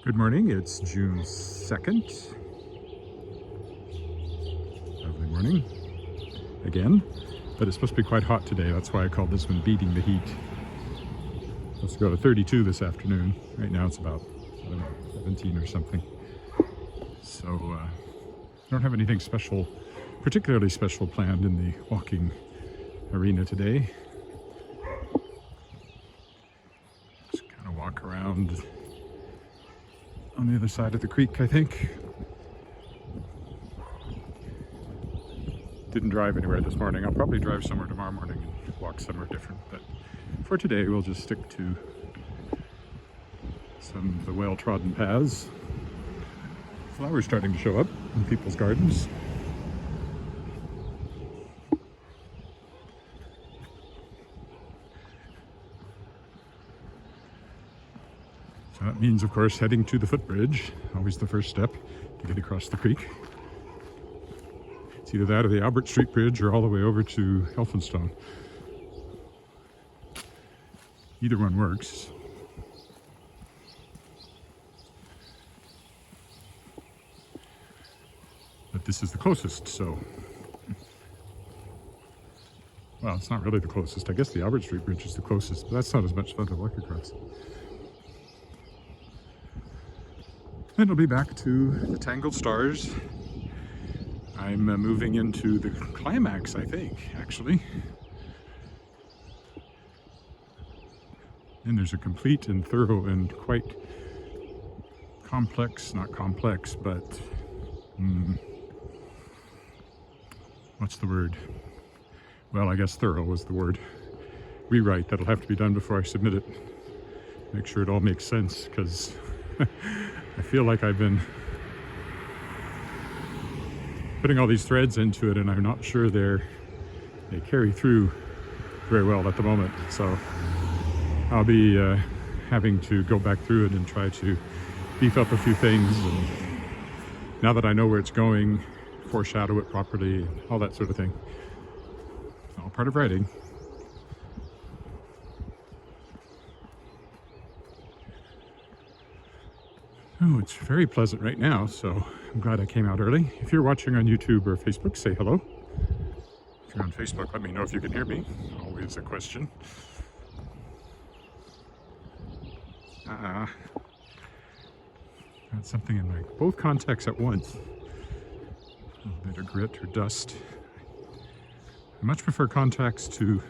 Good morning, it's June 2nd. Lovely morning again, but it's supposed to be quite hot today. That's why I called this one Beating the Heat. Supposed to go to 32 this afternoon. Right now it's about, I don't know, 17 or something. So I don't have anything special, particularly special planned in the walking arena today. Just kind of walk around on the other side of the creek, I think. Didn't drive anywhere this morning. I'll probably drive somewhere tomorrow morning and walk somewhere different, but for today we'll just stick to some of the well-trodden paths. Flowers starting to show up in people's gardens. So that means, of course, heading to the footbridge, always the first step to get across the creek. It's either that or the Albert Street Bridge or all the way over to Elphinstone. Either one works. But this is the closest, so... Well, it's not really the closest. I guess the Albert Street Bridge is the closest, but that's not as much fun to walk across. Then it'll be back to the Tangled Stars. I'm moving into the climax, I think, actually. And there's a complete and thorough and quite complex, not complex, but what's the word? Well, I guess thorough was the word. Rewrite that'll have to be done before I submit it. Make sure it all makes sense, because I feel like I've been putting all these threads into it and I'm not sure they carry through very well at the moment. So I'll be having to go back through it and try to beef up a few things. And now that I know where it's going, foreshadow it properly, all that sort of thing. All part of writing. Oh, it's very pleasant right now, so I'm glad I came out early. If you're watching on YouTube or Facebook, say hello. If you're on Facebook, let me know if you can hear me. Always a question. Got something in both contacts at once. A little bit of grit or dust. I much prefer contacts to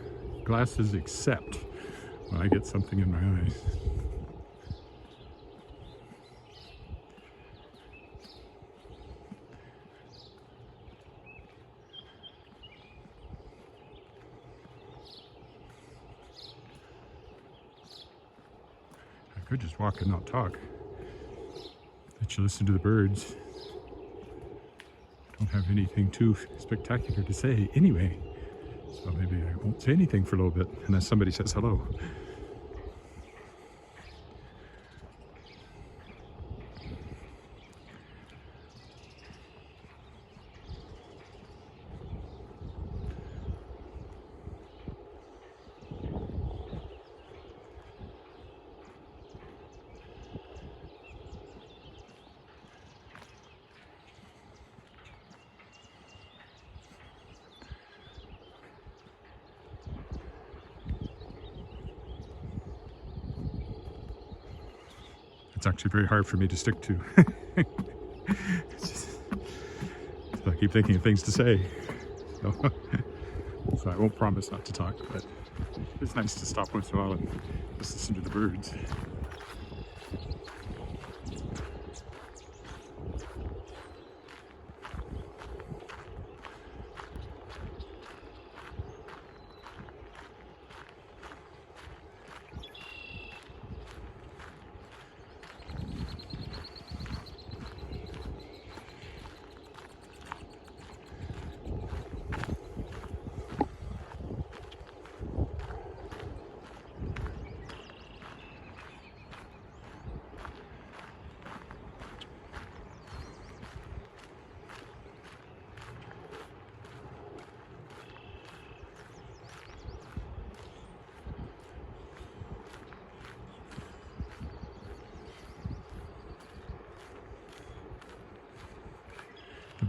glasses, except when I get something in my eyes. I could just walk and not talk. Let you listen to the birds. Don't have anything too spectacular to say anyway, so maybe I won't say anything for a little bit unless somebody says hello. It's actually very hard for me to stick to. So I keep thinking of things to say. So I won't promise not to talk, but it's nice to stop once in a while and just listen to the birds.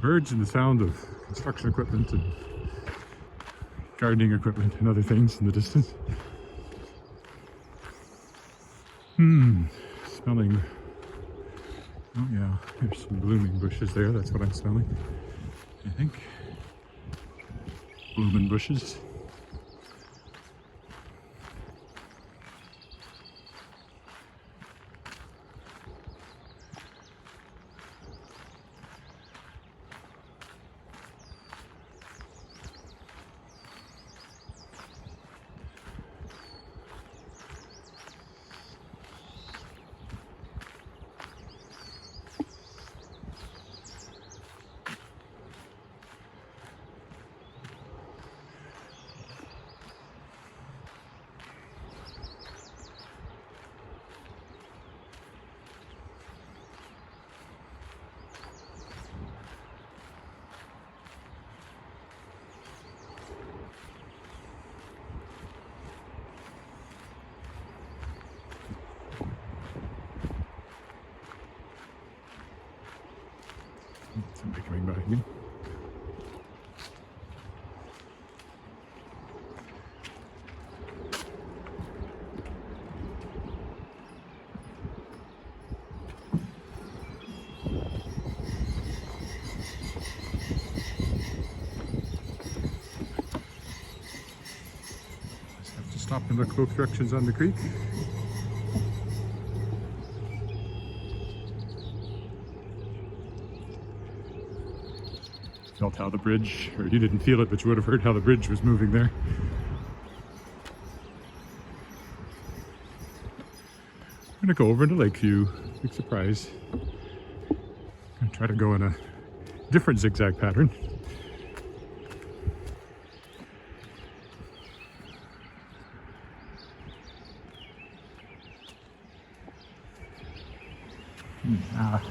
birds and the sound of construction equipment and gardening equipment and other things in the distance. Smelling. Oh yeah, there's some blooming bushes there. That's what I'm smelling, I think. Blooming bushes. Somebody coming behind me. Just have to stop and look both directions on the creek. Felt how the bridge, or you didn't feel it, but you would have heard how the bridge was moving there. I'm gonna go over to Lakeview. Big surprise. I'm gonna try to go in a different zigzag pattern.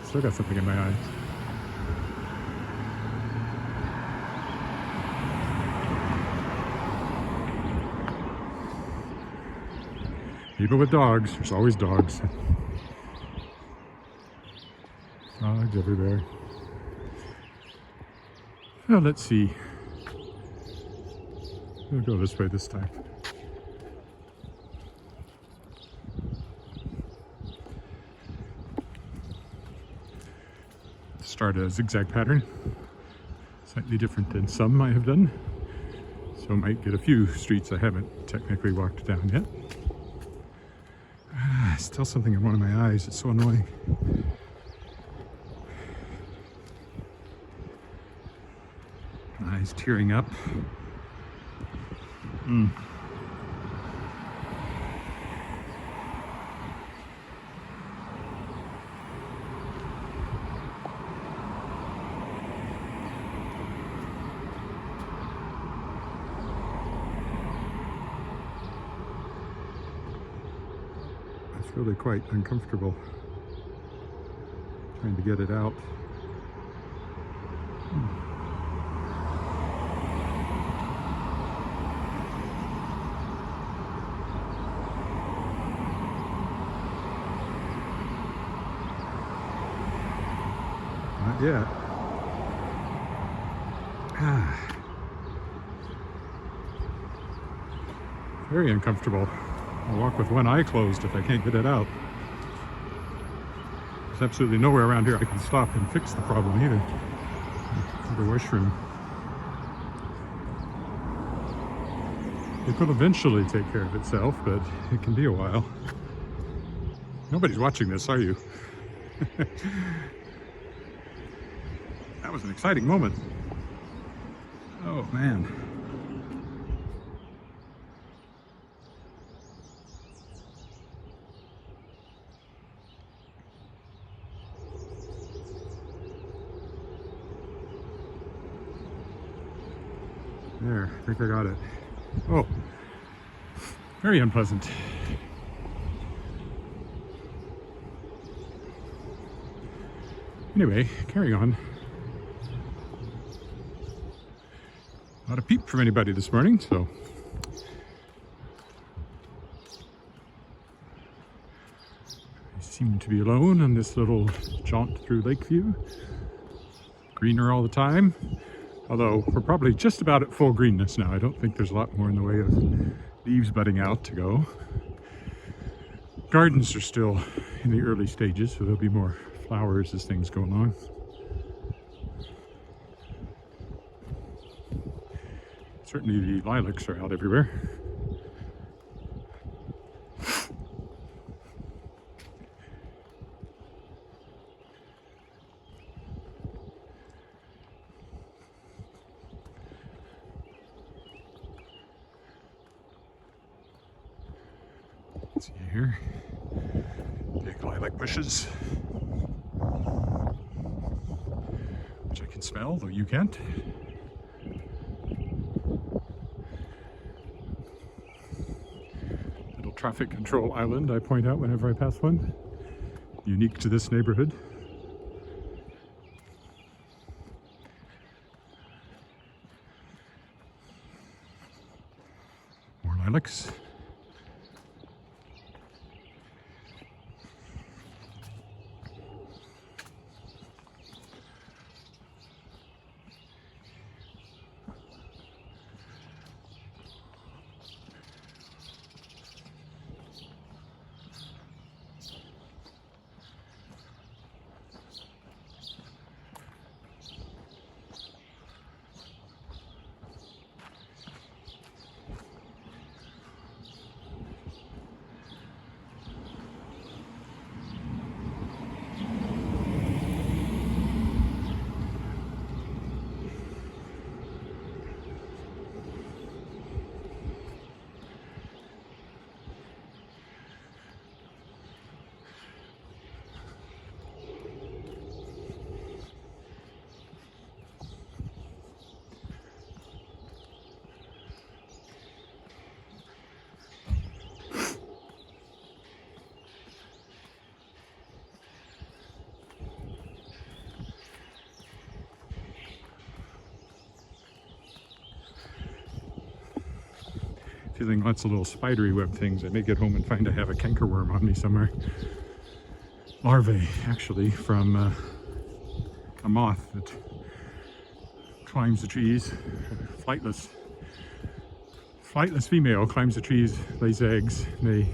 Still got something in my eye. Even with dogs, there's always dogs. Dogs everywhere. Well, let's see. We'll go this way this time. Start a zigzag pattern. Slightly different than some I have done. So I might get a few streets I haven't technically walked down yet. Still something in one of my eyes. It's so annoying. My eyes tearing up. Really quite uncomfortable trying to get it out. Not yet. Very uncomfortable. I'll walk with one eye closed if I can't get it out. There's absolutely nowhere around here I can stop and fix the problem either. The washroom. It could eventually take care of itself, but it can be a while. Nobody's watching this, are you? That was an exciting moment. Oh man. There, I think I got it. Oh, very unpleasant. Anyway, carrying on. Not a peep from anybody this morning, so. I seem to be alone on this little jaunt through Lakeview. greener all the time. Although we're probably just about at full greenness now. I don't think there's a lot more in the way of leaves budding out to go. Gardens are still in the early stages, so there'll be more flowers as things go along. Certainly the lilacs are out everywhere. See here, big lilac bushes, which I can smell, though you can't. Little traffic control island I point out whenever I pass one, unique to this neighborhood. More lilacs. Feeling lots of little spidery web things. I may get home and find I have a cankerworm on me somewhere. Larvae, actually, from a moth that climbs the trees. Flightless female climbs the trees, lays eggs, and they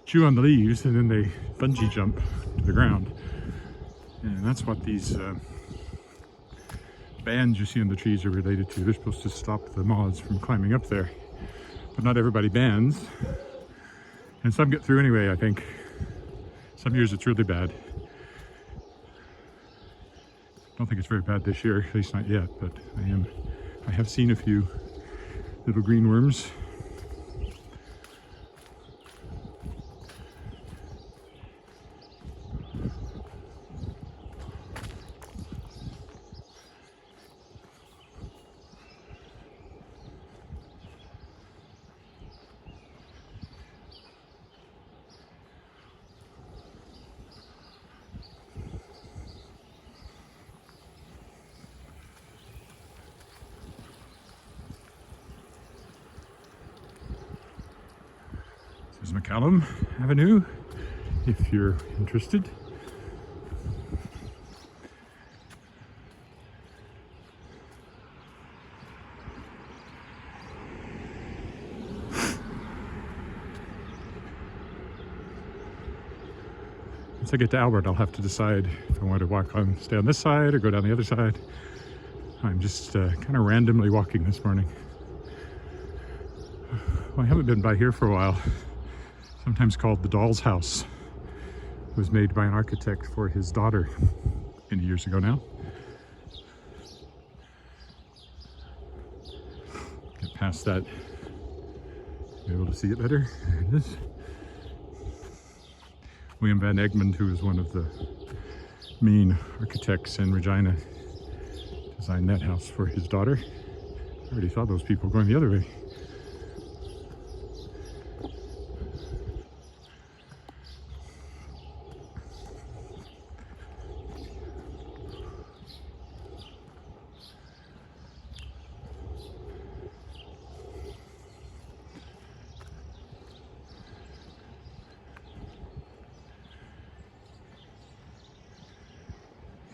chew on the leaves, and then they bungee jump to the ground. And that's what these bands you see on the trees are related to. They're supposed to stop the moths from climbing up there. But not everybody bands, and some get through anyway, I think. Some years it's really bad. I don't think it's very bad this year, at least not yet, but I have seen a few little green worms. There's McCallum Avenue, if you're interested. Once I get to Albert, I'll have to decide if I want to stay on this side or go down the other side. I'm just kind of randomly walking this morning. Well, I haven't been by here for a while. Sometimes called the Doll's House. It was made by an architect for his daughter many years ago now. Get past that, be able to see it better. There it is. William Van Egmond, who is one of the main architects in Regina, designed that house for his daughter. I already saw those people going the other way.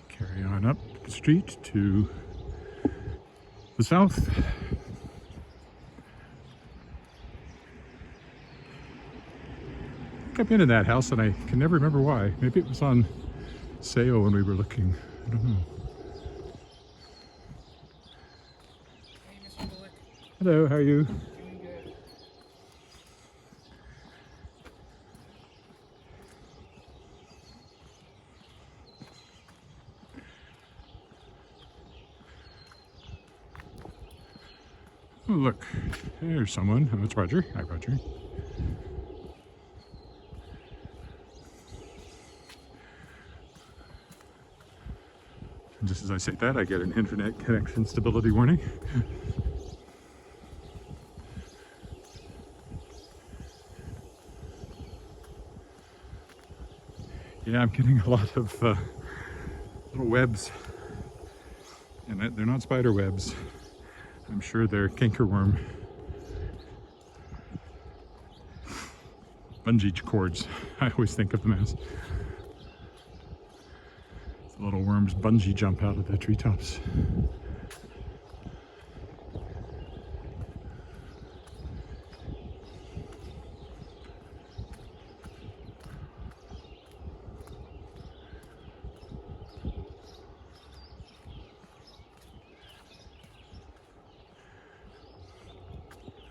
Carry on up the street to the south. I've been in that house and I can never remember why. Maybe it was on sale when we were looking. I don't know. Hey, Mr. Willett. Hello, how are you? Doing good. Oh, look, there's someone. Oh, it's Roger. Hi, Roger. And just as I say that, I get an internet connection stability warning. Yeah, I'm getting a lot of little webs, and they're not spider webs. I'm sure they're cankerworm bungee cords. I always think of them as the little worms bungee jump out of the treetops.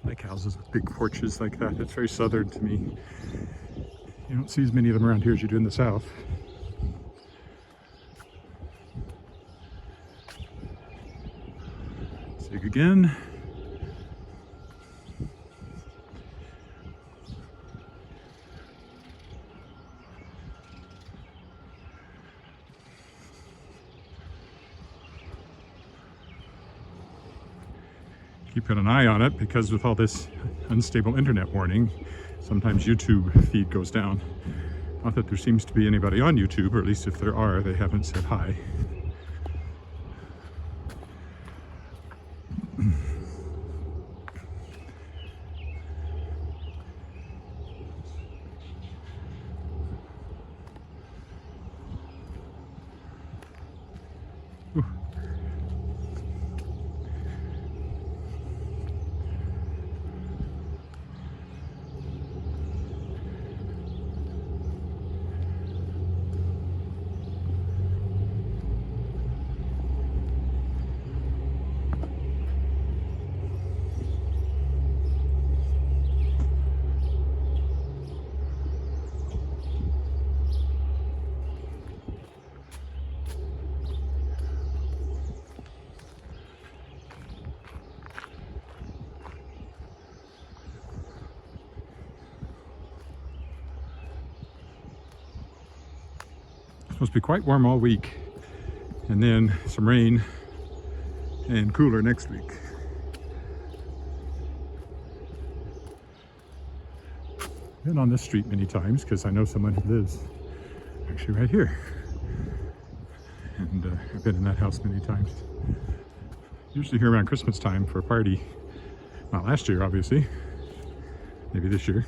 I like houses with big porches like that. It's very southern to me. You don't see as many of them around here as you do in the south. Sig again. Keeping an eye on it because with all this unstable internet warning, sometimes YouTube feed goes down. Not that there seems to be anybody on YouTube, or at least if there are, they haven't said hi. Ooh. It's supposed to be quite warm all week, and then some rain and cooler next week. Been on this street many times because I know someone who lives actually right here, and I've been in that house many times. Usually here around Christmas time for a party. Not last year, obviously. Maybe this year.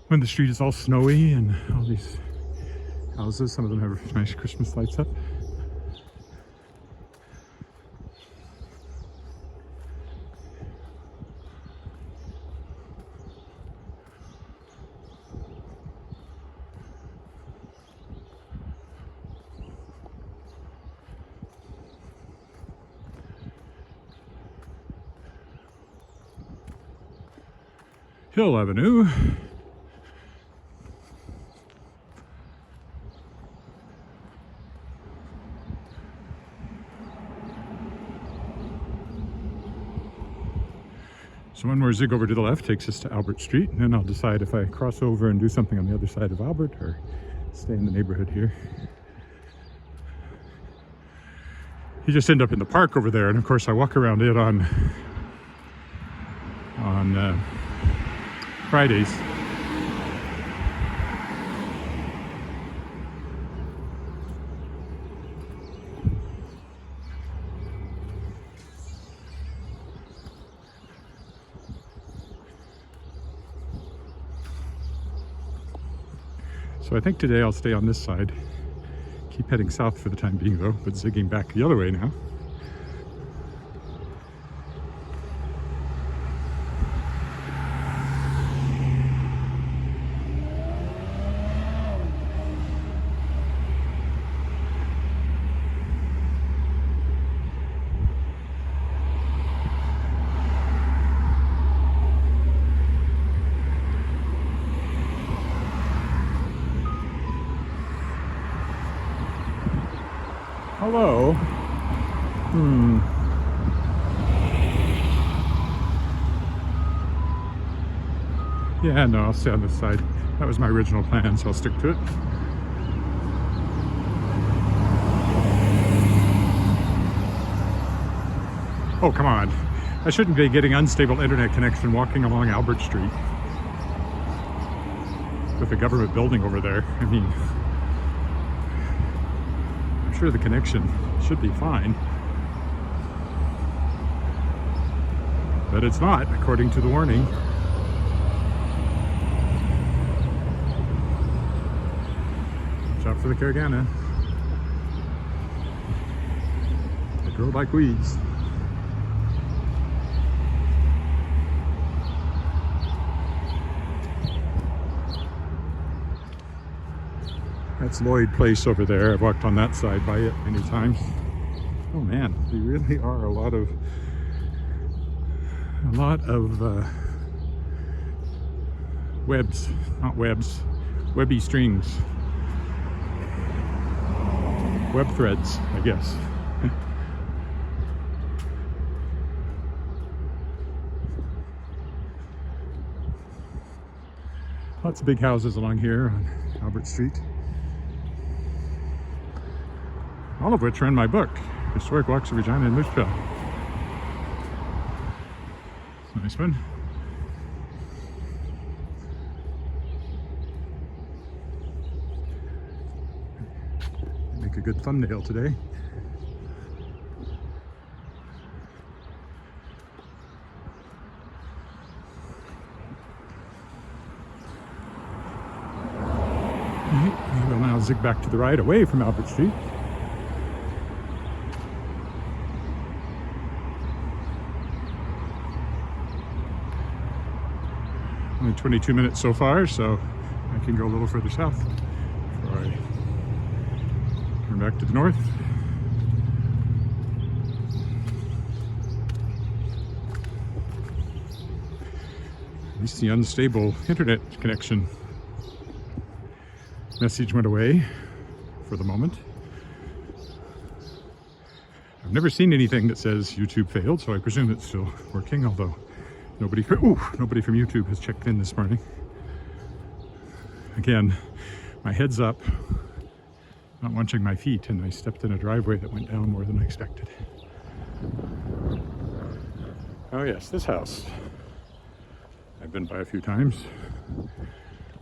When the street is all snowy and all these houses, some of them have nice Christmas lights up. Hill Avenue. So one more zig over to the left takes us to Albert Street, and then I'll decide if I cross over and do something on the other side of Albert or stay in the neighborhood here. You just end up in the park over there, and of course I walk around it on Fridays. So I think today I'll stay on this side. Keep heading south for the time being though, but zigging back the other way now. Hello. Yeah, no, I'll stay on this side. That was my original plan, so I'll stick to it. Oh, come on. I shouldn't be getting unstable internet connection walking along Albert Street with a government building over there. I mean, I'm sure the connection should be fine, but it's not, according to the warning. Watch out for the Caragana. They grow like weeds. That's Lloyd Place over there. I've walked on that side by it many times. Oh man, they really are a lot of webs, not webs, webby strings, web threads, I guess. Lots of big houses along here on Albert Street. All of which are in my book, Historic Walks of Regina and Moose Jaw. It's a nice one. Make a good thumbnail today. We will now zig back to the right away from Albert Street. Only 22 minutes so far, so I can go a little further south before I turn back to the north. At least the unstable internet connection message went away for the moment. I've never seen anything that says YouTube failed, so I presume it's still working, although nobody from YouTube has checked in this morning. Again, my head's up, not watching my feet, and I stepped in a driveway that went down more than I expected. Oh yes, this house I've been by a few times.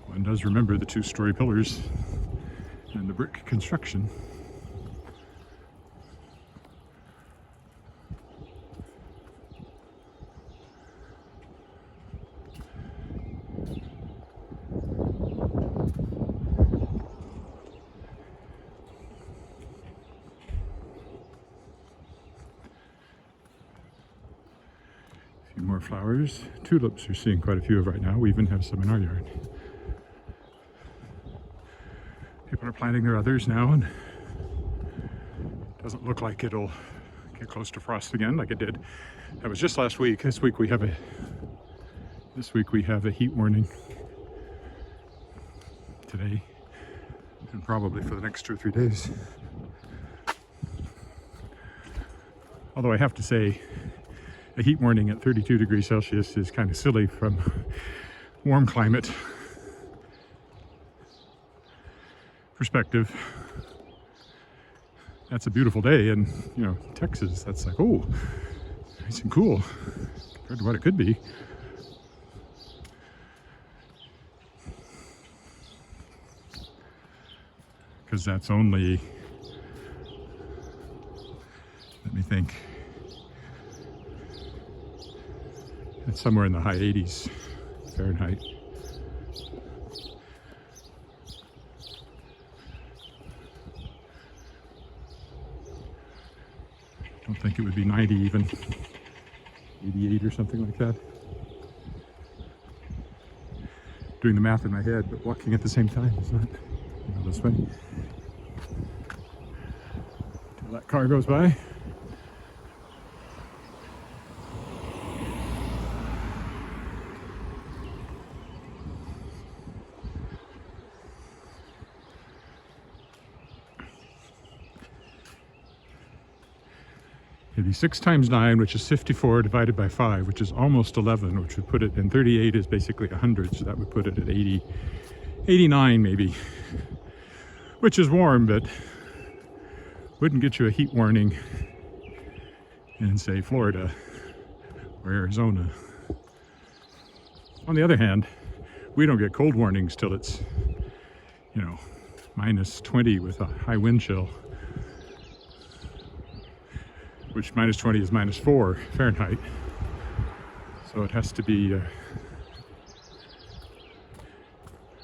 One does remember the two-story pillars and the brick construction. More flowers. Tulips, you're seeing quite a few of right now. We even have some in our yard. People are planting their others now, and it doesn't look like it'll get close to frost again like it did. That was just last week. This week we have a heat warning today, and probably for the next 2 or 3 days. Although I have to say, a heat warning at 32 degrees Celsius is kind of silly from warm climate perspective. That's a beautiful day in, Texas. That's like, oh, nice and cool compared to what it could be. Because that's only, let me think, it's somewhere in the high 80s Fahrenheit. think it would be 90 even, 88 or something like that. Doing the math in my head, but walking at the same time is not this way. Till that car goes by. It'd be 6 times 9, which is 54, divided by 5, which is almost 11, which would put it, and 38 is basically 100, so that would put it at 80, 89 maybe, which is warm, but wouldn't get you a heat warning in, say, Florida or Arizona. On the other hand, we don't get cold warnings till it's, you know, minus 20 with a high wind chill, which minus 20 is minus 4 Fahrenheit. So it has to be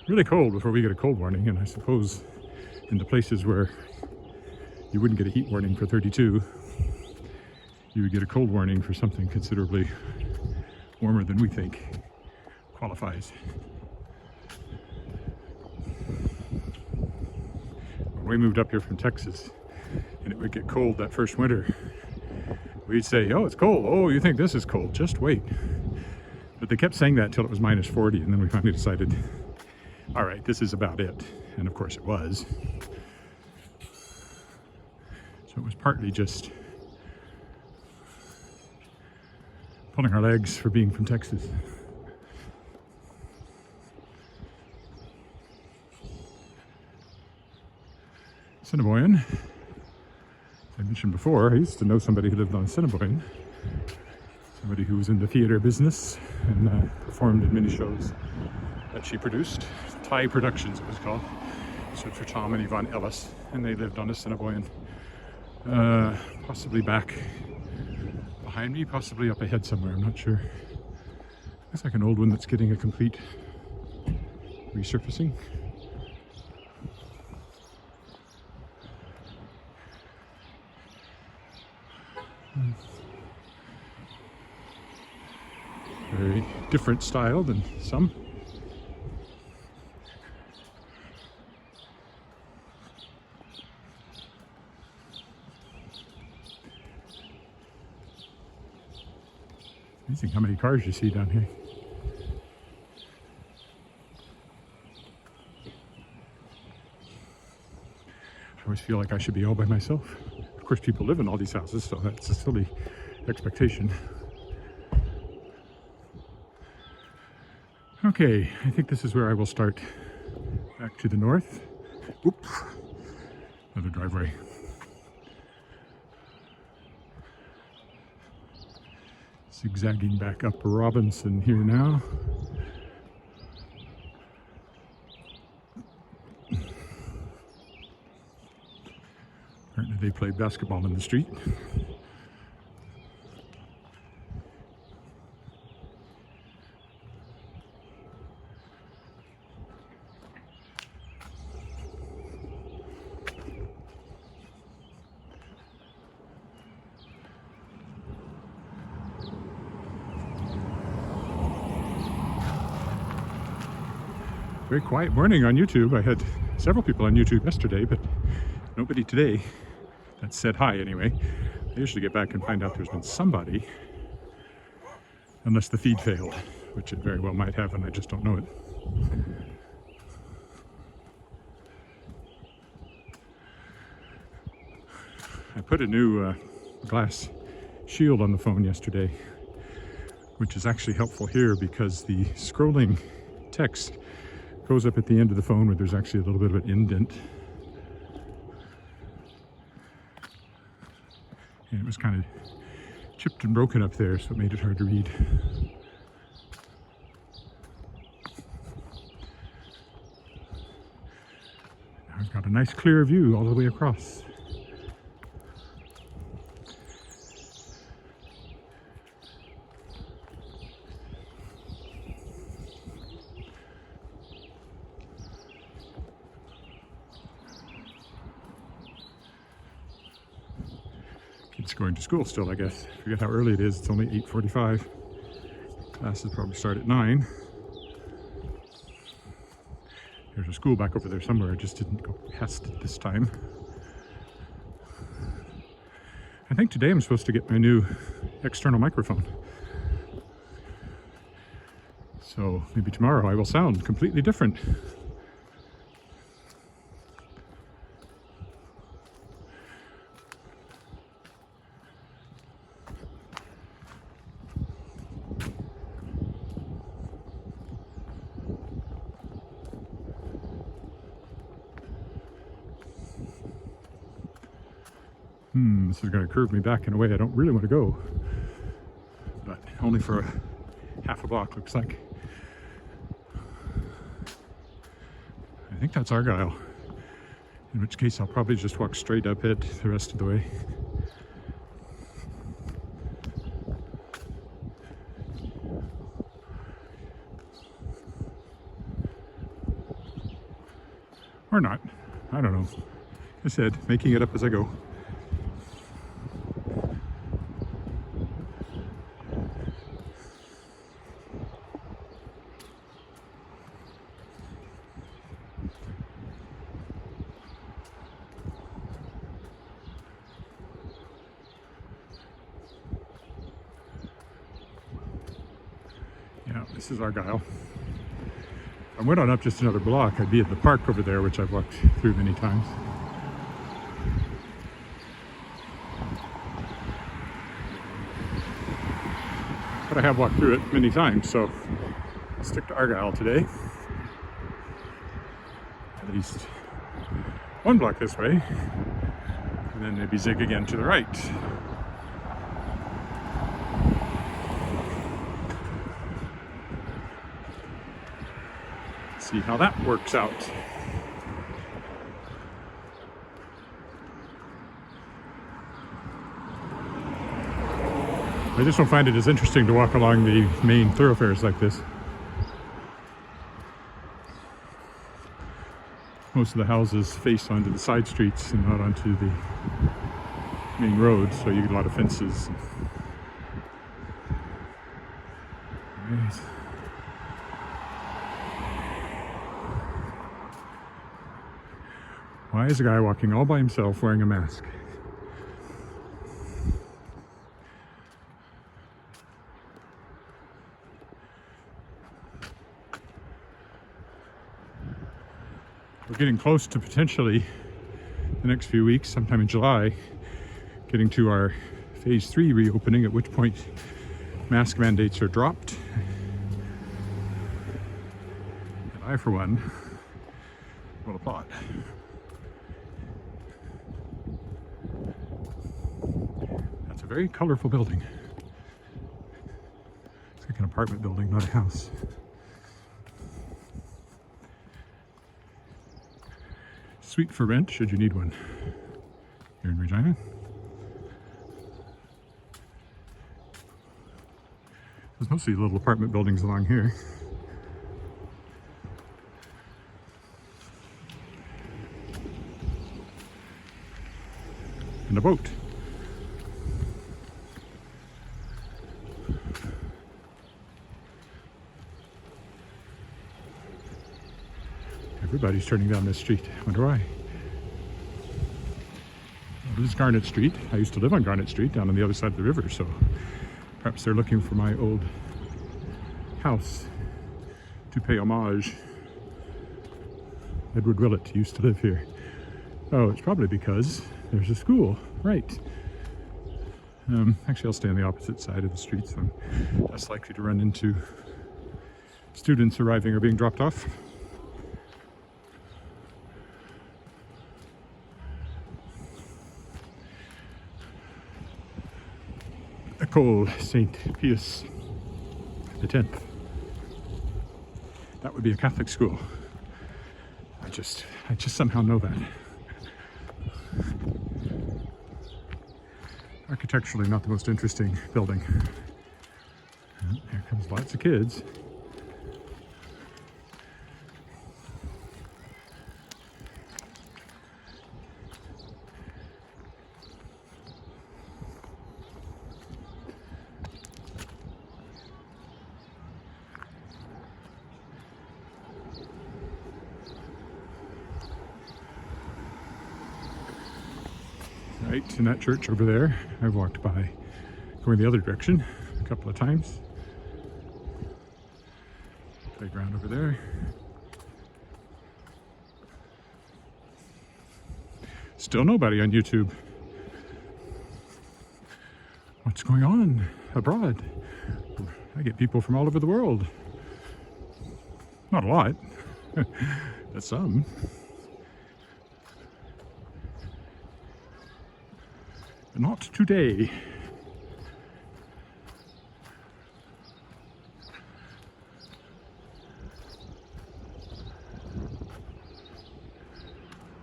really cold before we get a cold warning. And I suppose in the places where you wouldn't get a heat warning for 32, you would get a cold warning for something considerably warmer than we think qualifies. When we moved up here from Texas and it would get cold that first winter, we'd say, oh, it's cold. Oh, you think this is cold? Just wait. But they kept saying that until it was minus 40, and then we finally decided, all right, this is about it. And of course it was. So it was partly just pulling our legs for being from Texas. Assiniboine. I mentioned before, I used to know somebody who lived on Assiniboine, somebody who was in the theater business and performed in many shows that she produced. Thai Productions, it was called. Stood for Tom and Yvonne Ellis, and they lived on Assiniboine. Possibly back behind me, possibly up ahead somewhere, I'm not sure. Looks like an old one that's getting a complete resurfacing. Very different style than some. Amazing how many cars you see down here. I always feel like I should be all by myself. Of course, people live in all these houses, so that's a silly expectation. Okay, I think this is where I will start back to the north. Oop, another driveway. Zigzagging back up Robinson here now. Apparently they play basketball in the street. Very quiet morning on YouTube. I had several people on YouTube yesterday, but nobody today that said hi anyway. I usually get back and find out there's been somebody, unless the feed failed, which it very well might have and I just don't know it. I put a new glass shield on the phone yesterday, which is actually helpful here because the scrolling text goes up at the end of the phone where there's actually a little bit of an indent. And it was kind of chipped and broken up there, so it made it hard to read. Now I've got a nice clear view all the way across. kids going to school still, I guess. I forget how early it is. It's only 8:45. Classes probably start at 9. There's a school back over there somewhere. I just didn't go past it this time. I think today I'm supposed to get my new external microphone. So maybe tomorrow I will sound completely different. This is going to curve me back in a way I don't really want to go, but only for a half a block, looks like. I think that's Argyle, in which case I'll probably just walk straight up it the rest of the way. Or not. I don't know. I said, making it up as I go. Yeah, this is Argyle. If I went on up just another block, I'd be at the park over there, which I've walked through many times. But I have walked through it many times, so I'll stick to Argyle today. At least one block this way, and then maybe zig again to the right. See how that works out. I just don't find it as interesting to walk along the main thoroughfares like this. Most of the houses face onto the side streets and not onto the main road, so you get a lot of fences. Right. Why is a guy walking all by himself wearing a mask? We're getting close to potentially the next few weeks, sometime in July, getting to our phase 3 reopening, at which point mask mandates are dropped. And I, for one, will applaud. That's a very colorful building. It's like an apartment building, not a house. Suite for rent, should you need one. Here in Regina. There's mostly little apartment buildings along here. And a boat. Everybody's turning down this street. I wonder why. Well, this is Garnet Street. I used to live on Garnet Street down on the other side of the river, so perhaps they're looking for my old house to pay homage. Edward Willett used to live here. Oh, it's probably because there's a school, right. Actually, I'll stay on the opposite side of the street, so I'm less likely to run into students arriving or being dropped off. École Saint Pius X. That would be a Catholic school. I just somehow know that. Architecturally, not the most interesting building. And here comes lots of kids. Right, in that church over there, I've walked by going the other direction a couple of times. Playground over there. Still nobody on YouTube. What's going on abroad? I get people from all over the world. Not a lot, but some. But not today.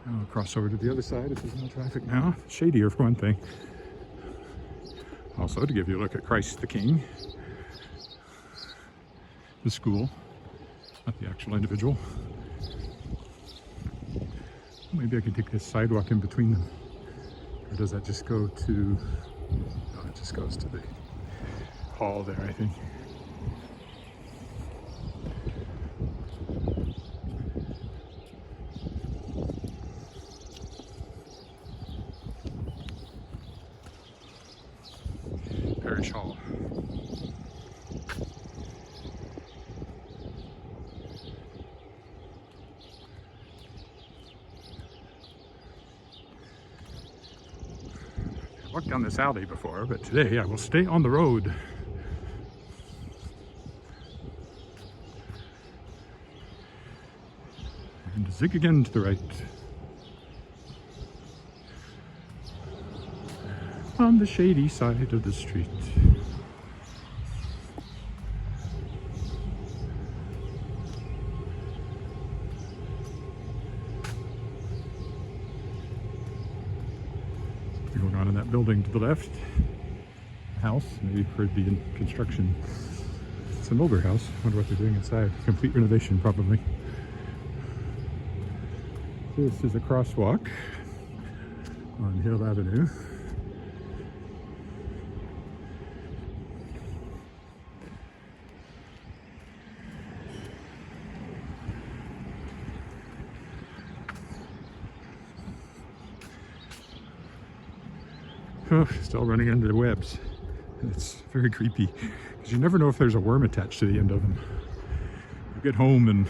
I'll cross over to the other side if there's no traffic now. Shadier for one thing. Also, to give you a look at Christ the King. The school, not the actual individual. Maybe I could take this sidewalk in between them. Or does that just go to... No, it just goes to the hall there, I think. Parish Hall. I walked down this alley before, but today I will stay on the road. And zig again to the right. On the shady side of the street. Going on in that building to the left. House, maybe for it being construction. It's an older house. I wonder what they're doing inside. Complete renovation, probably. This is a crosswalk on Hill Avenue. Oh, still running into the webs. It's very creepy because you never know if there's a worm attached to the end of them. You get home and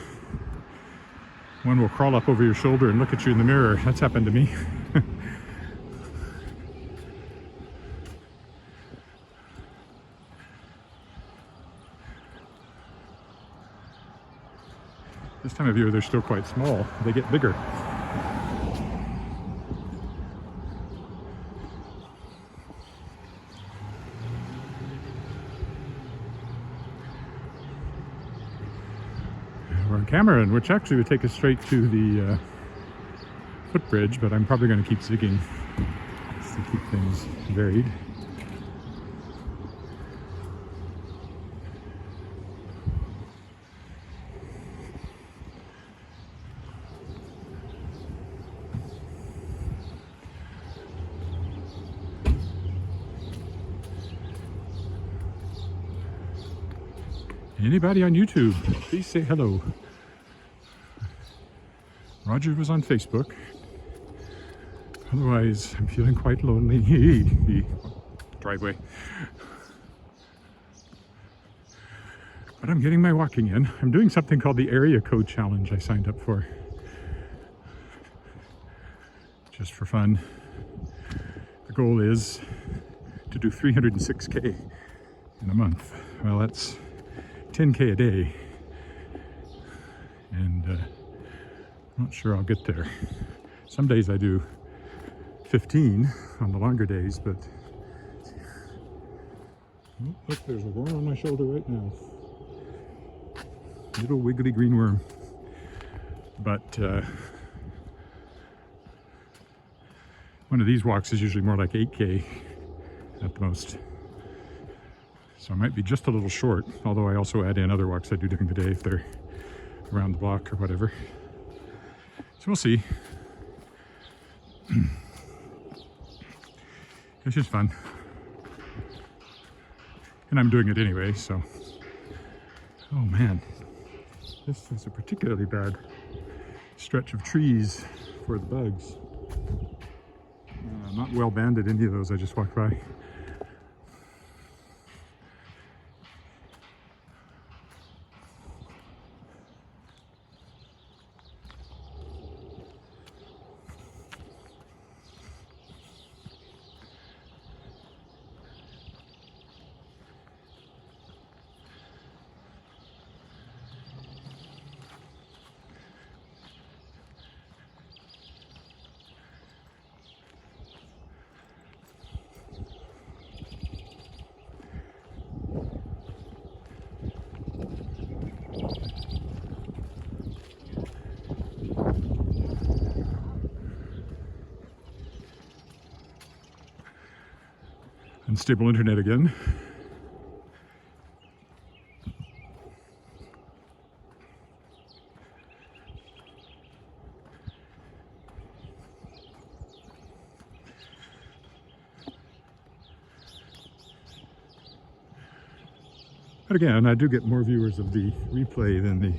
one will crawl up over your shoulder and look at you in the mirror. That's happened to me. This time of year they're still quite small. They get bigger. We're in Cameron, which actually would take us straight to the footbridge, but I'm probably going to keep zigging just to keep things varied. Anybody on YouTube, please say hello. Roger was on Facebook. Otherwise, I'm feeling quite lonely. Driveway. But I'm getting my walking in. I'm doing something called the Area Code Challenge I signed up for. Just for fun. The goal is to do 306K in a month. Well, that's 10K a day, and I'm not sure I'll get there. Some days I do 15 on the longer days, but oh, look, there's a worm on my shoulder right now. Little wiggly green worm. But one of these walks is usually more like 8K at the most. So I might be just a little short, although I also add in other walks I do during the day if they're around the block or whatever. So we'll see. It's just fun. And I'm doing it anyway, so. Oh man, this is a particularly bad stretch of trees for the bugs. Not well banded, any of those I just walked by. Unstable internet again. But again, I do get more viewers of the replay than the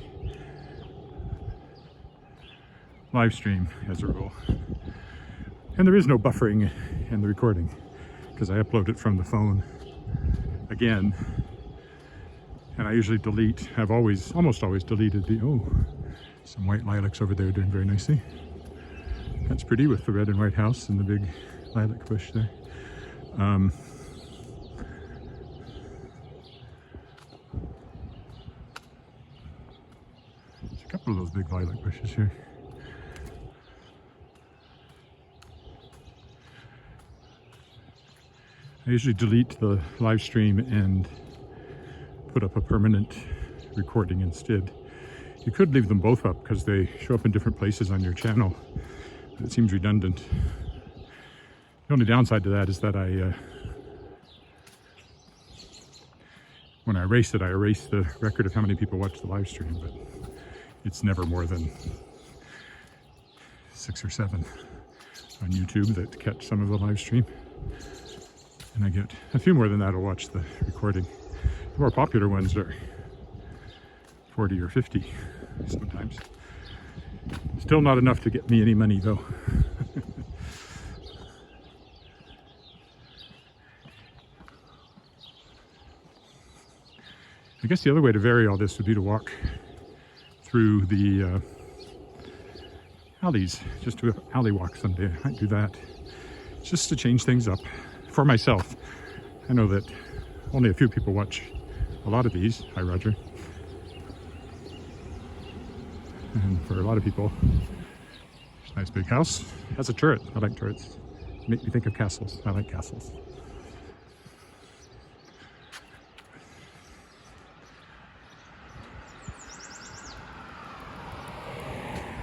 live stream as a rule. And there is no buffering in the recording, because I upload it from the phone again, and I usually delete. I've almost always deleted the, oh, some white lilacs over there doing very nicely. That's pretty with the red and white house and the big lilac bush there. There's a couple of those big lilac bushes here. I usually delete the live stream and put up a permanent recording instead. You could leave them both up because they show up in different places on your channel. But it seems redundant. The only downside to that is that when I erase it, I erase the record of how many people watch the live stream, but it's never more than 6 or 7 on YouTube that catch some of the live stream. And I get a few more than that will watch the recording. The more popular ones are 40 or 50 sometimes. Still not enough to get me any money though. I guess the other way to vary all this would be to walk through the alleys, just do an alley walk someday. I might do that just to change things up. For myself, I know that only a few people watch a lot of these. Hi, Roger. And for a lot of people, it's a nice big house. It has a turret. I like turrets. They make me think of castles. I like castles.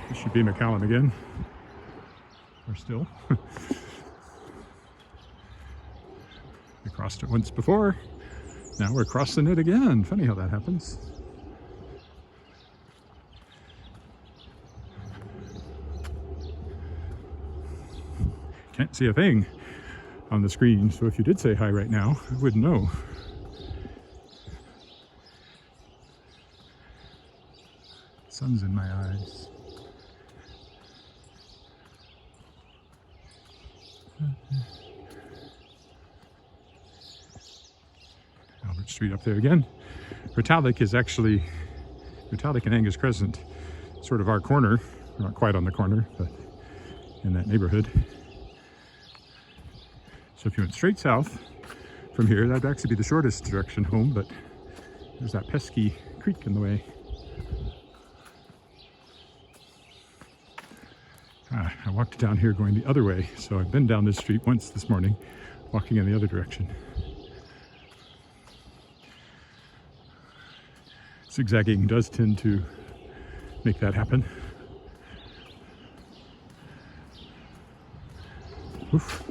This should be McAllen again. Or still. We crossed it once before. Now we're crossing it again. Funny how that happens. Can't see a thing on the screen, so if you did say hi right now, I wouldn't know. Sun's in my eyes. Albert Street up there again. Retallick is actually, Retallick and Angus Crescent, sort of our corner. We're not quite on the corner, but in that neighborhood. So if you went straight south from here, that'd actually be the shortest direction home, but there's that pesky creek in the way. I walked down here going the other way, so I've been down this street once this morning, walking in the other direction. Zigzagging does tend to make that happen. Oof.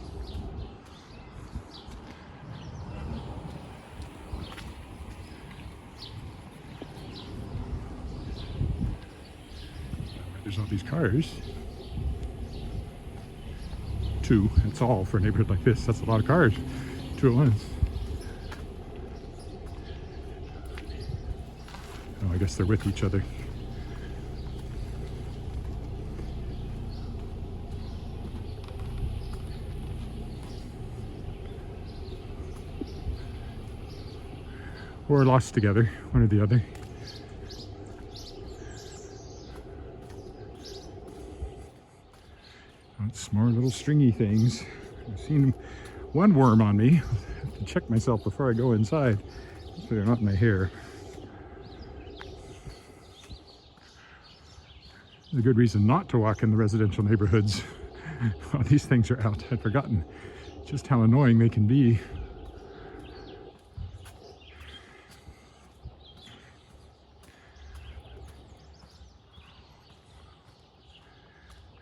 There's all these cars. 2, that's all for a neighborhood like this. That's a lot of cars, 2 at once. Oh, I guess they're with each other. or lost together, one or the other. It's more little stringy things. I've seen one worm on me. I have to check myself before I go inside so they're not in my hair. There's a good reason not to walk in the residential neighborhoods while these things are out. I'd forgotten just how annoying they can be.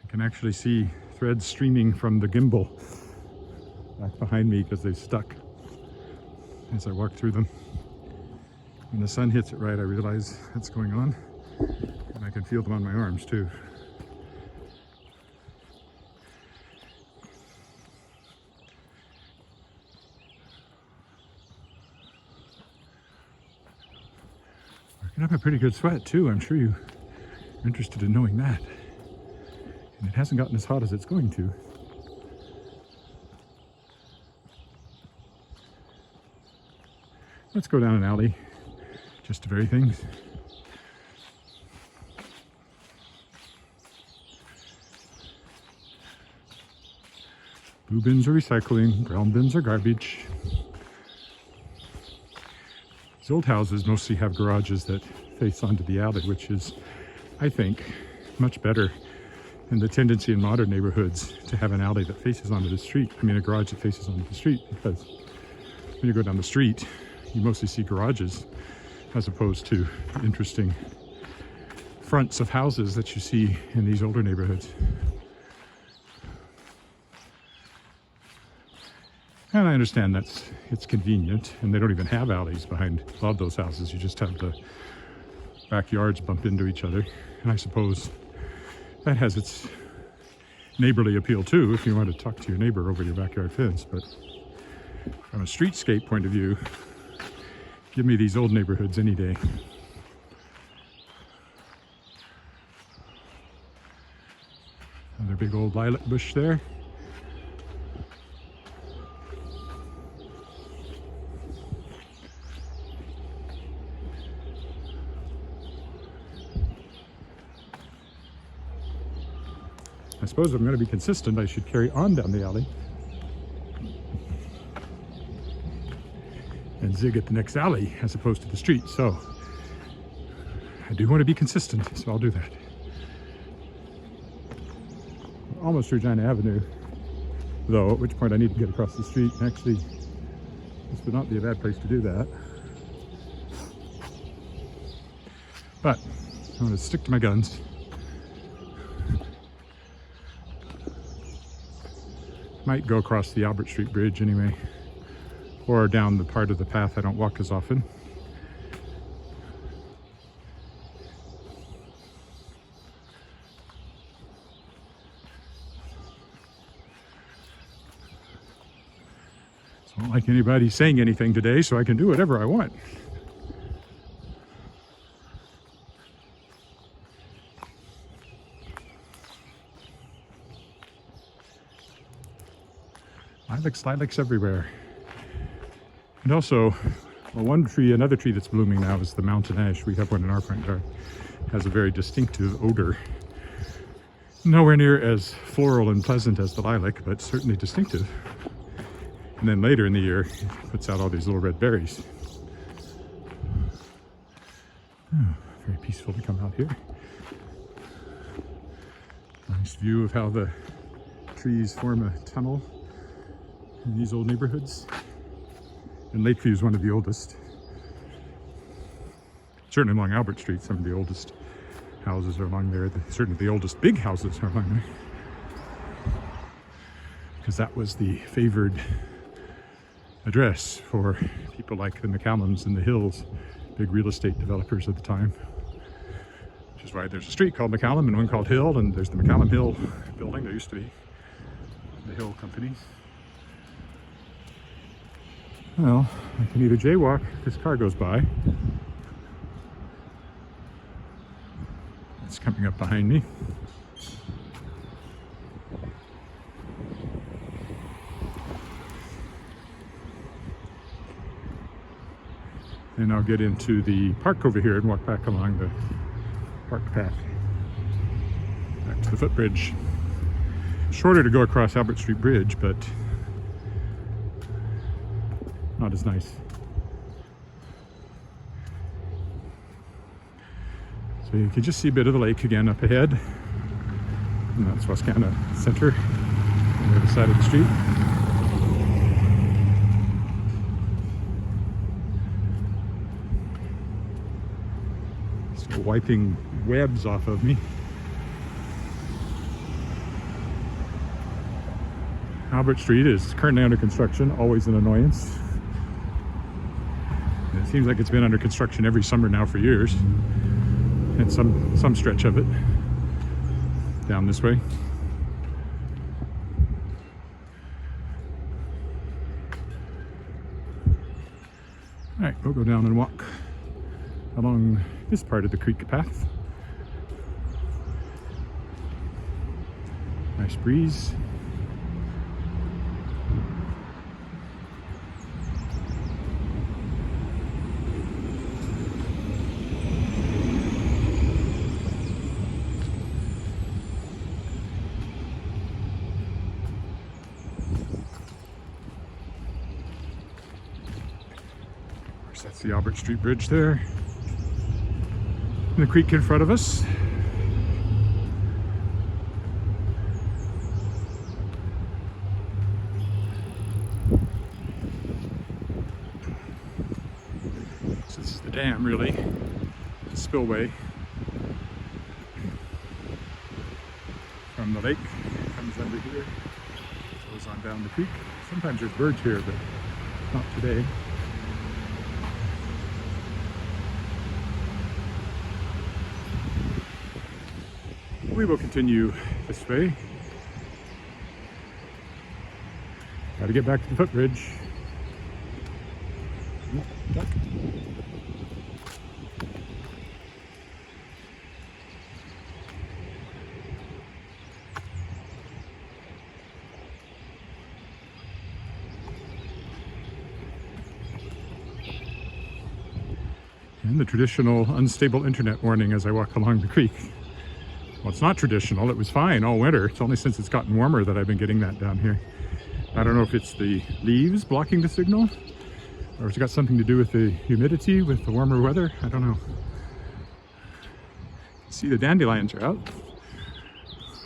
I can actually see threads streaming from the gimbal back behind me because they've stuck as I walk through them. When the sun hits it right, I realize what's going on, and I can feel them on my arms too. Working up a pretty good sweat too. I'm sure you're interested in knowing that. And it hasn't gotten as hot as it's going to. Let's go down an alley just to vary things. Blue bins are recycling, brown bins are garbage. These old houses mostly have garages that face onto the alley, which is, I think, much better than the tendency in modern neighborhoods to have an alley that faces onto the street. I mean, a garage that faces onto the street, because when you go down the street, you mostly see garages as opposed to interesting fronts of houses that you see in these older neighborhoods. And I understand it's convenient, and they don't even have alleys behind a lot of those houses. You just have the backyards bump into each other. And I suppose that has its neighborly appeal too, if you want to talk to your neighbor over your backyard fence. But from a streetscape point of view, give me these old neighborhoods any day. Another big old lilac bush there. I suppose if I'm going to be consistent, I should carry on down the alley and zig at the next alley as opposed to the street. So I do want to be consistent, so I'll do that. Almost Regina Avenue, though, at which point I need to get across the street. Actually, this would not be a bad place to do that. But I'm going to stick to my guns. Might go across the Albert Street Bridge anyway, or down the part of the path I don't walk as often. It's not like anybody's saying anything today, so I can do whatever I want. Lilacs everywhere. And also, well, another tree that's blooming now is the mountain ash. We have one in our front yard. It has a very distinctive odor. Nowhere near as floral and pleasant as the lilac, but certainly distinctive. And then later in the year, it puts out all these little red berries. Oh, very peaceful to come out here. Nice view of how the trees form a tunnel in these old neighborhoods. And Lakeview is one of the oldest. Certainly along Albert Street, some of the oldest houses are along there. Certainly the oldest big houses are along there. Because that was the favored address for people like the McCallums in the Hills, big real estate developers at the time. Which is why there's a street called McCallum and one called Hill, and there's the McCallum Hill building. There used to be the Hill Company. Well, I can either jaywalk if this car goes by. It's coming up behind me. And I'll get into the park over here and walk back along the park path back to the footbridge. Shorter to go across Albert Street Bridge, but not as nice. So you can just see a bit of the lake again up ahead. And that's Wascana Center on the other side of the street. Still wiping webs off of me. Albert Street is currently under construction, always an annoyance. It seems like it's been under construction every summer now for years. And some stretch of it down this way. All right, we'll go down and walk along this part of the creek path. Nice breeze. That's the Albert Street Bridge there. And the creek in front of us. So this is the dam, really. The spillway from the lake. It comes under here, goes on down the creek. Sometimes there's birds here, but not today. We will continue this way. Got to get back to the footbridge. Duck. And the traditional unstable internet warning as I walk along the creek. Well, it's not traditional. It was fine all winter. It's only since it's gotten warmer that I've been getting that down here. I don't know if it's the leaves blocking the signal or it's got something to do with the humidity with the warmer weather. I don't know. See, the dandelions are out.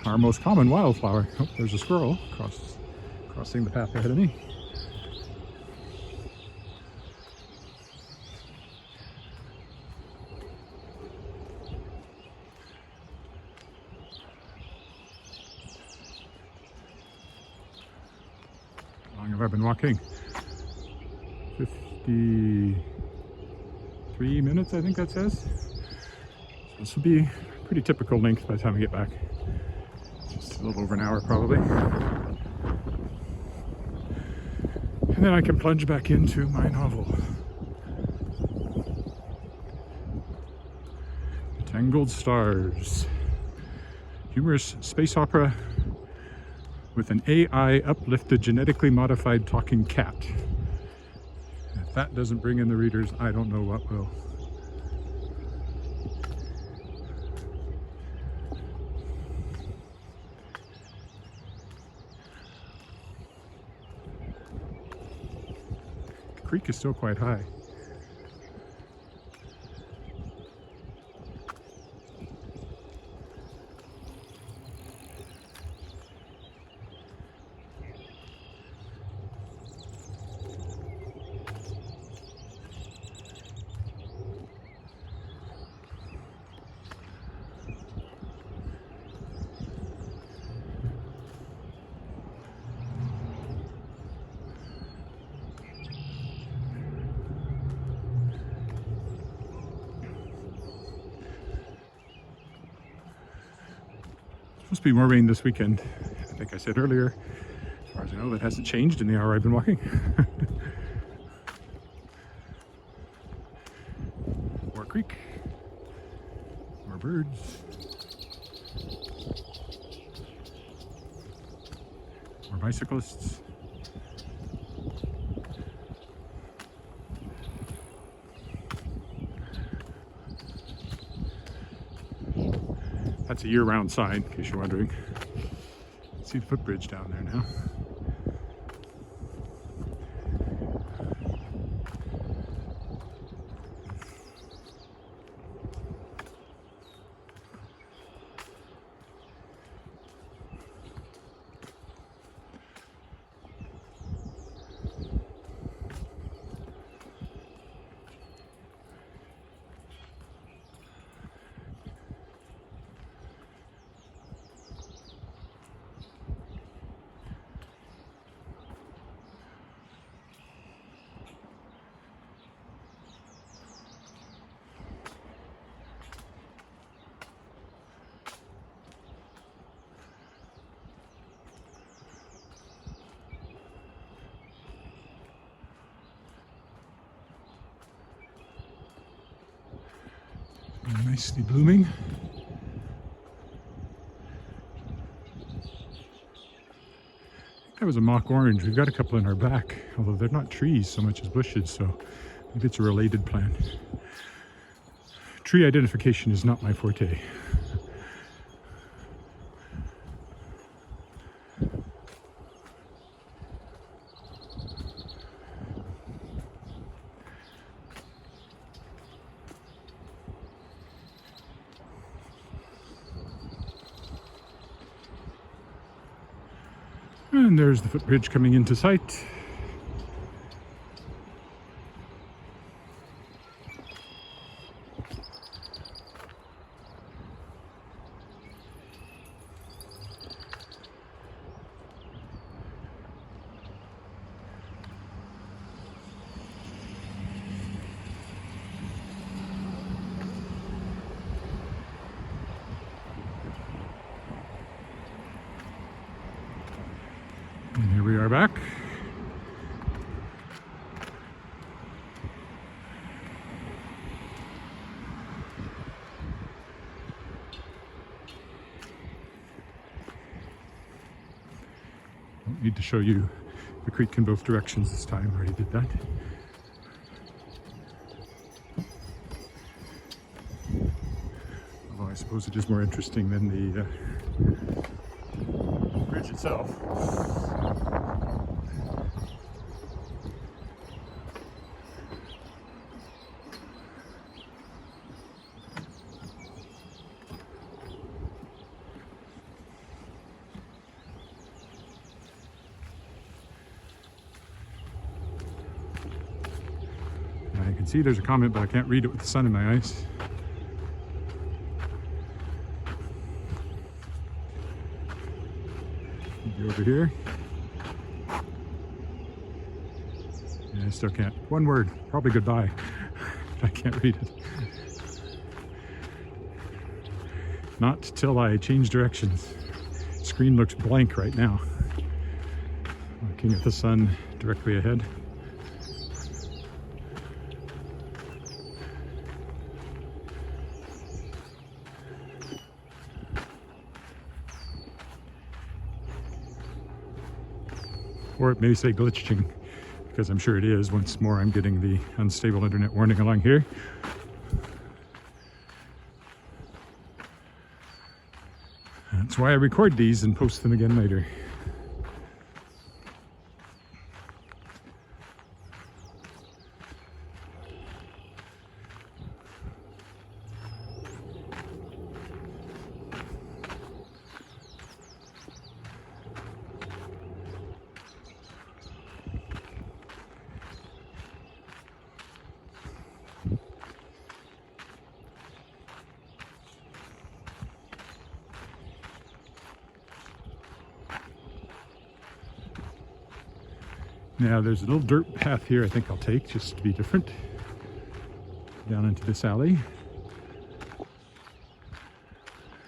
Our most common wildflower. Oh, there's a squirrel crossing the path ahead of me. How long have I been walking? 53 minutes, I think that says. So this will be pretty typical length by the time we get back. Just a little over an hour probably. And then I can plunge back into my novel. Tangled Stars. Humorous space opera with an AI uplifted genetically modified talking cat. If that doesn't bring in the readers, I don't know what will. The creek is still quite high. Supposed to be more rain this weekend. I think I said earlier. As far as I know, that hasn't changed in the hour I've been walking. More creek. More birds. More bicyclists. That's a year-round sign, in case you're wondering. See the footbridge down there now. Nicely blooming. That was a mock orange. We've got a couple in our back, although they're not trees so much as bushes, so maybe it's a related plant. Tree identification is not my forte. And there's the footbridge coming into sight. And here we are back. Don't need to show you the creek in both directions this time. I already did that. Although I suppose it is more interesting than the bridge itself. I can see there's a comment, but I can't read it with the sun in my eyes. Maybe over here. Yeah, I still can't. One word, probably goodbye. I can't read it. Not till I change directions. Screen looks blank right now. Looking at the sun directly ahead. Or it may say glitching, because I'm sure it is. Once more, I'm getting the unstable internet warning along here. That's why I record these and post them again later. Now there's a little dirt path here I think I'll take just to be different. Down into this alley.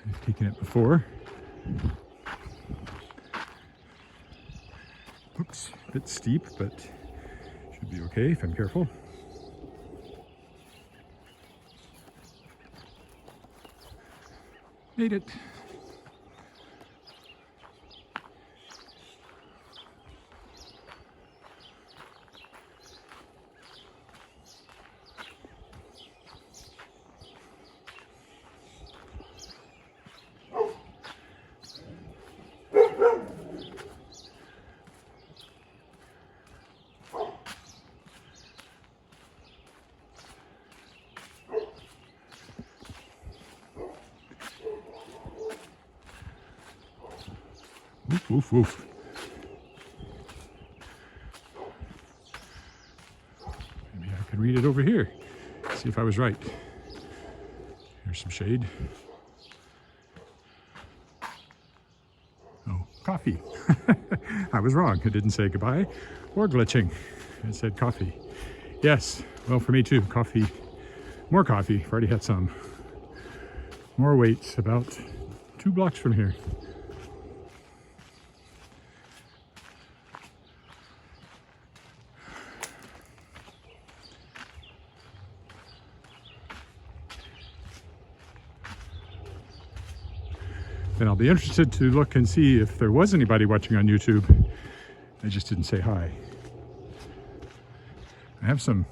I've taken it before. Oops, a bit steep, but should be okay if I'm careful. Made it. Woof, woof. Maybe I can read it over here. See if I was right. Here's some shade. Oh, coffee. I was wrong. It didn't say goodbye or glitching. It said coffee. Yes, well, for me too. Coffee. More coffee. I've already had some. More weights about 2 blocks from here. And I'll be interested to look and see if there was anybody watching on YouTube. They just didn't say hi. I have some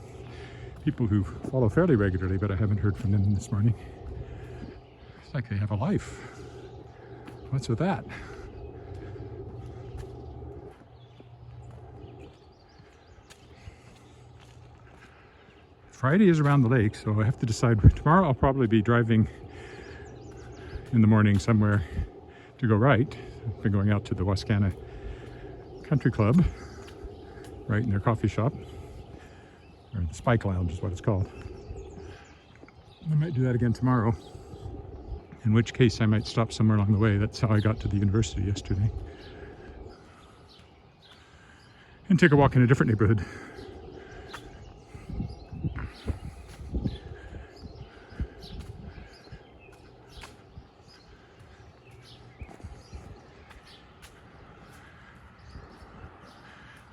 people who follow fairly regularly, but I haven't heard from them this morning. It's like they have a life. What's with that? Friday is around the lake, so I have to decide. Tomorrow I'll probably be driving in the morning somewhere to go right. I've been going out to the Wascana Country Club, right in their coffee shop, or the Spike Lounge is what it's called. I might do that again tomorrow, in which case I might stop somewhere along the way. That's how I got to the university yesterday. And take a walk in a different neighborhood.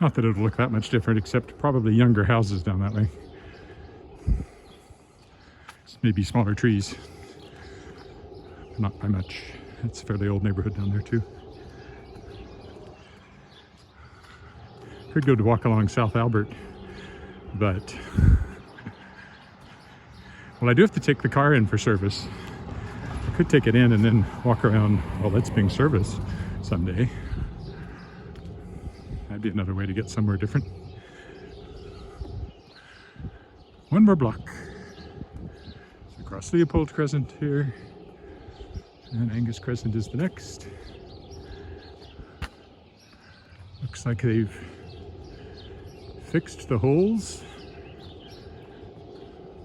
Not that it'll look that much different, except probably younger houses down that way. Maybe smaller trees. Not by much. It's a fairly old neighborhood down there too. Could go to walk along South Albert, but well, I do have to take the car in for service. I could take it in and then walk around while that's being serviced someday. That'd be another way to get somewhere different. One more block. So across Leopold Crescent here, and Angus Crescent is the next. Looks like they've fixed the holes,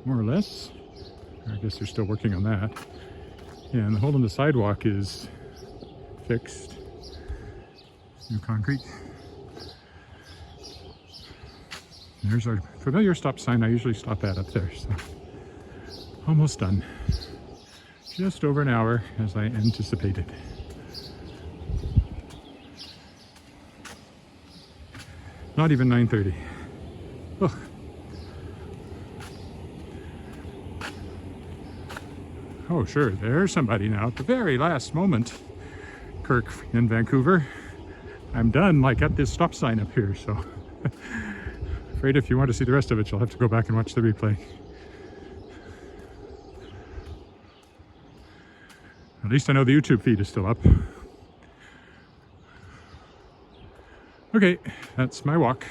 more or less. I guess they're still working on that. Yeah, and the hole in the sidewalk is fixed. New concrete. There's our familiar stop sign I usually stop at up there. So almost done. Just over an hour as I anticipated. Not even 9:30. Ugh. Oh sure, there's somebody now at the very last moment. Kirk in Vancouver. I'm done like at this stop sign up here, so afraid if you want to see the rest of it, you'll have to go back and watch the replay. At least I know the YouTube feed is still up. Okay, that's my walk.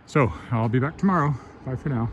So I'll be back tomorrow. Bye for now.